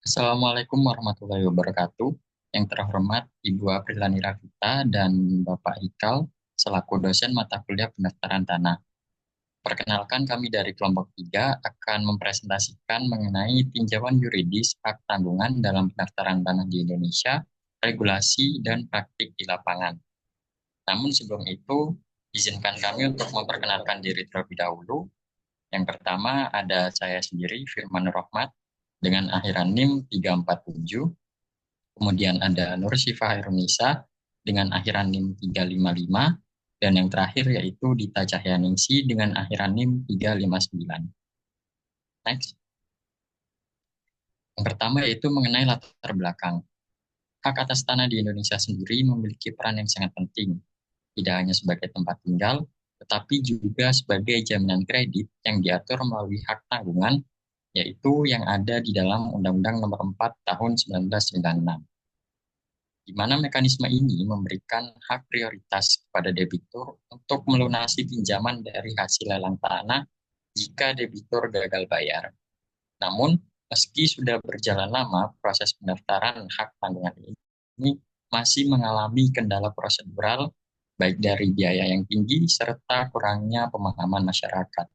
Assalamualaikum warahmatullahi wabarakatuh. Yang terhormat Ibu Aprilani Rafita dan Bapak Ikal selaku dosen mata kuliah pendaftaran tanah. Perkenalkan, kami dari kelompok 3 akan mempresentasikan mengenai tinjauan yuridis hak tanggungan dalam pendaftaran tanah di Indonesia, regulasi dan praktik di lapangan. Namun sebelum itu, izinkan kami untuk memperkenalkan diri terlebih dahulu. Yang pertama ada saya sendiri, Firman Rohmat, dengan akhiran NIM 347. Kemudian ada Nur Syifa Hairunisa dengan akhiran NIM 355. Dan yang terakhir yaitu Dita Cahyaningsi dengan akhiran NIM 359. Next. Yang pertama yaitu mengenai latar belakang. Hak atas tanah di Indonesia sendiri memiliki peran yang sangat penting, tidak hanya sebagai tempat tinggal, tetapi juga sebagai jaminan kredit yang diatur melalui hak tanggungan, yaitu yang ada di dalam Undang-Undang Nomor 4 Tahun 1996. Di mana mekanisme ini memberikan hak prioritas kepada debitur untuk melunasi pinjaman dari hasil lelang tanah jika debitur gagal bayar. Namun, meski sudah berjalan lama, proses pendaftaran hak tanggungan ini masih mengalami kendala prosedural, baik dari biaya yang tinggi serta kurangnya pemahaman masyarakat.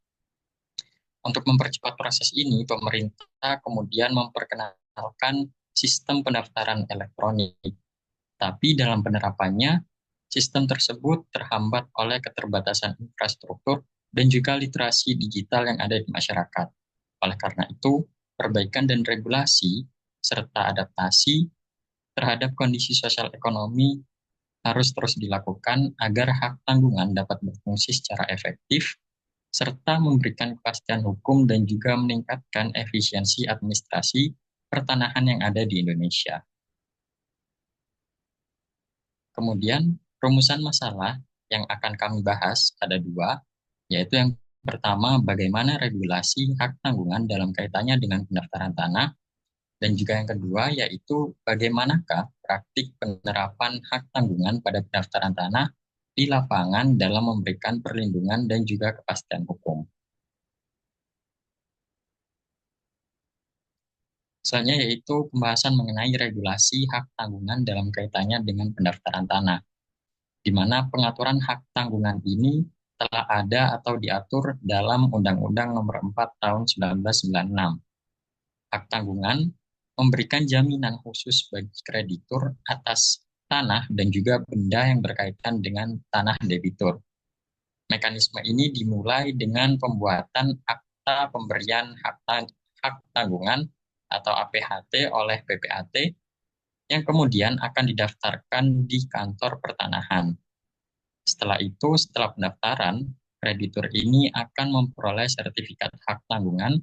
Untuk mempercepat proses ini, pemerintah kemudian memperkenalkan sistem pendaftaran elektronik. Tapi dalam penerapannya, sistem tersebut terhambat oleh keterbatasan infrastruktur dan juga literasi digital yang ada di masyarakat. Oleh karena itu, perbaikan dan regulasi serta adaptasi terhadap kondisi sosial ekonomi harus terus dilakukan agar hak tanggungan dapat berfungsi secara efektif serta memberikan kepastian hukum dan juga meningkatkan efisiensi administrasi pertanahan yang ada di Indonesia. Kemudian, rumusan masalah yang akan kami bahas ada dua, yaitu yang pertama, bagaimana regulasi hak tanggungan dalam kaitannya dengan pendaftaran tanah, dan juga yang kedua, yaitu bagaimanakah praktik penerapan hak tanggungan pada pendaftaran tanah di lapangan dalam memberikan perlindungan dan juga kepastian hukum. Selanjutnya yaitu pembahasan mengenai regulasi hak tanggungan dalam kaitannya dengan pendaftaran tanah, di mana pengaturan hak tanggungan ini telah ada atau diatur dalam Undang-Undang Nomor 4 Tahun 1996. Hak tanggungan memberikan jaminan khusus bagi kreditur atas tanah dan juga benda yang berkaitan dengan tanah debitur. Mekanisme ini dimulai dengan pembuatan akta pemberian hak tanggungan atau APHT oleh PPAT yang kemudian akan didaftarkan di kantor pertanahan. Setelah itu, setelah pendaftaran, kreditur ini akan memperoleh sertifikat hak tanggungan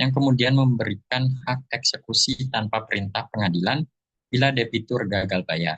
yang kemudian memberikan hak eksekusi tanpa perintah pengadilan bila debitur gagal bayar.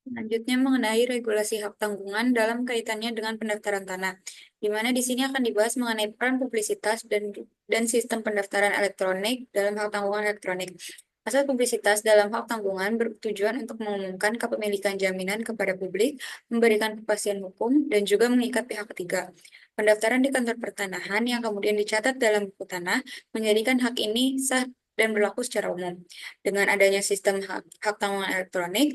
Selanjutnya mengenai regulasi hak tanggungan dalam kaitannya dengan pendaftaran tanah, di mana di sini akan dibahas mengenai peran publisitas dan sistem pendaftaran elektronik dalam hak tanggungan elektronik. Asas publisitas dalam hak tanggungan bertujuan untuk mengumumkan kepemilikan jaminan kepada publik, memberikan kepastian hukum, dan juga mengikat pihak ketiga. Pendaftaran di kantor pertanahan yang kemudian dicatat dalam buku tanah menjadikan hak ini sah dan berlaku secara umum. Dengan adanya sistem hak tanggungan elektronik,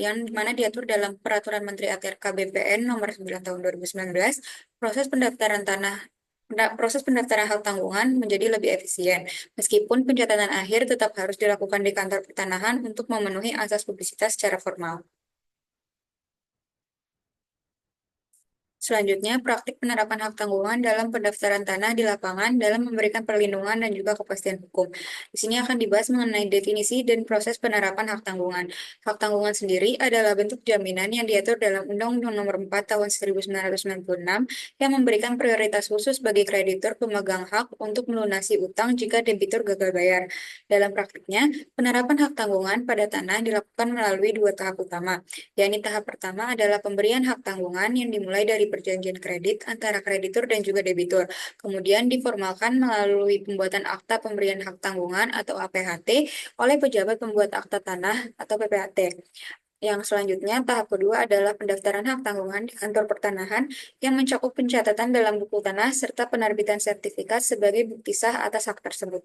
yang mana diatur dalam Peraturan Menteri ATR KBPN Nomor 9 Tahun 2019, proses pendaftaran hak tanggungan menjadi lebih efisien, meskipun pencatatan akhir tetap harus dilakukan di kantor pertanahan untuk memenuhi asas publisitas secara formal. Selanjutnya, praktik penerapan hak tanggungan dalam pendaftaran tanah di lapangan dalam memberikan perlindungan dan juga kepastian hukum. Di sini akan dibahas mengenai definisi dan proses penerapan hak tanggungan. Hak tanggungan sendiri adalah bentuk jaminan yang diatur dalam Undang-Undang Nomor 4 Tahun 1996 yang memberikan prioritas khusus bagi kreditur pemegang hak untuk melunasi utang jika debitur gagal bayar. Dalam praktiknya, penerapan hak tanggungan pada tanah dilakukan melalui dua tahap utama, yakni tahap pertama adalah pemberian hak tanggungan yang dimulai dari perjanjian kredit antara kreditur dan juga debitur. Kemudian diformalkan melalui pembuatan akta pemberian hak tanggungan atau APHT oleh pejabat pembuat akta tanah atau PPAT. Yang selanjutnya, tahap kedua adalah pendaftaran hak tanggungan di kantor pertanahan yang mencakup pencatatan dalam buku tanah serta penerbitan sertifikat sebagai bukti sah atas hak tersebut.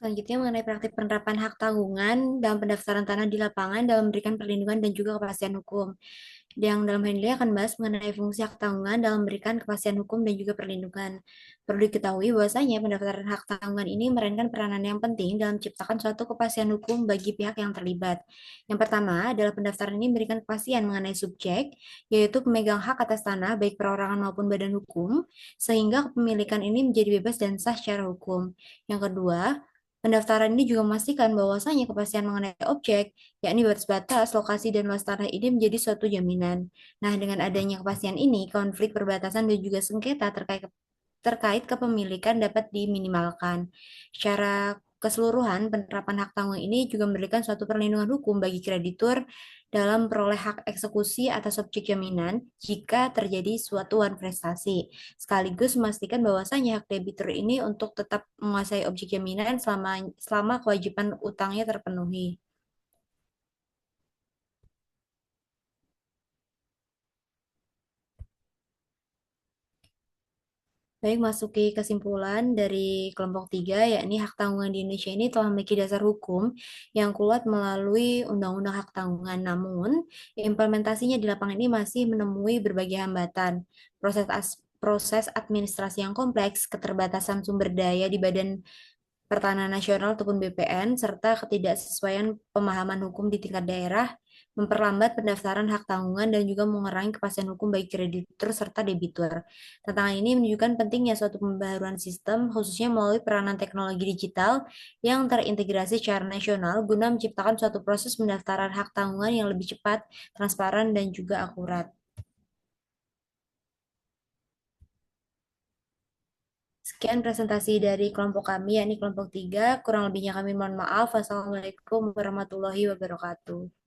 Selanjutnya mengenai praktik penerapan hak tanggungan dalam pendaftaran tanah di lapangan dalam memberikan perlindungan dan juga kepastian hukum. Yang dalam hal ini akan bahas mengenai fungsi hak tanggungan dalam memberikan kepastian hukum dan juga perlindungan. Perlu diketahui bahwasanya pendaftaran hak tanggungan ini memainkan peranan yang penting dalam menciptakan suatu kepastian hukum bagi pihak yang terlibat. Yang pertama adalah pendaftaran ini memberikan kepastian mengenai subjek, yaitu pemegang hak atas tanah baik perorangan maupun badan hukum, sehingga kepemilikan ini menjadi bebas dan sah secara hukum. Yang kedua, pendaftaran ini juga memastikan bahwasanya kepastian mengenai objek, yakni batas-batas, lokasi, dan luas tanah ini menjadi suatu jaminan. Nah, dengan adanya kepastian ini, konflik perbatasan dan juga sengketa terkait kepemilikan dapat diminimalkan. Secara keseluruhan, penerapan hak tanggung ini juga memberikan suatu perlindungan hukum bagi kreditur dalam peroleh hak eksekusi atas objek jaminan jika terjadi suatu prestasi, sekaligus memastikan bahwasanya hak debitur ini untuk tetap menguasai objek jaminan selama kewajiban utangnya terpenuhi. Baik, masuki kesimpulan dari kelompok 3, yakni hak tanggungan di Indonesia ini telah memiliki dasar hukum yang kuat melalui Undang-Undang Hak Tanggungan. Namun, implementasinya di lapangan ini masih menemui berbagai hambatan. Proses administrasi yang kompleks, keterbatasan sumber daya di Badan Pertanahan Nasional ataupun BPN, serta ketidaksesuaian pemahaman hukum di tingkat daerah, memperlambat pendaftaran hak tanggungan dan juga mengurangi kepastian hukum bagi kreditur serta debitur. Tantangan ini menunjukkan pentingnya suatu pembaharuan sistem, khususnya melalui peranan teknologi digital yang terintegrasi secara nasional guna menciptakan suatu proses pendaftaran hak tanggungan yang lebih cepat, transparan, dan juga akurat. Sekian presentasi dari kelompok kami, yakni kelompok 3. Kurang lebihnya kami mohon maaf. Wassalamualaikum warahmatullahi wabarakatuh.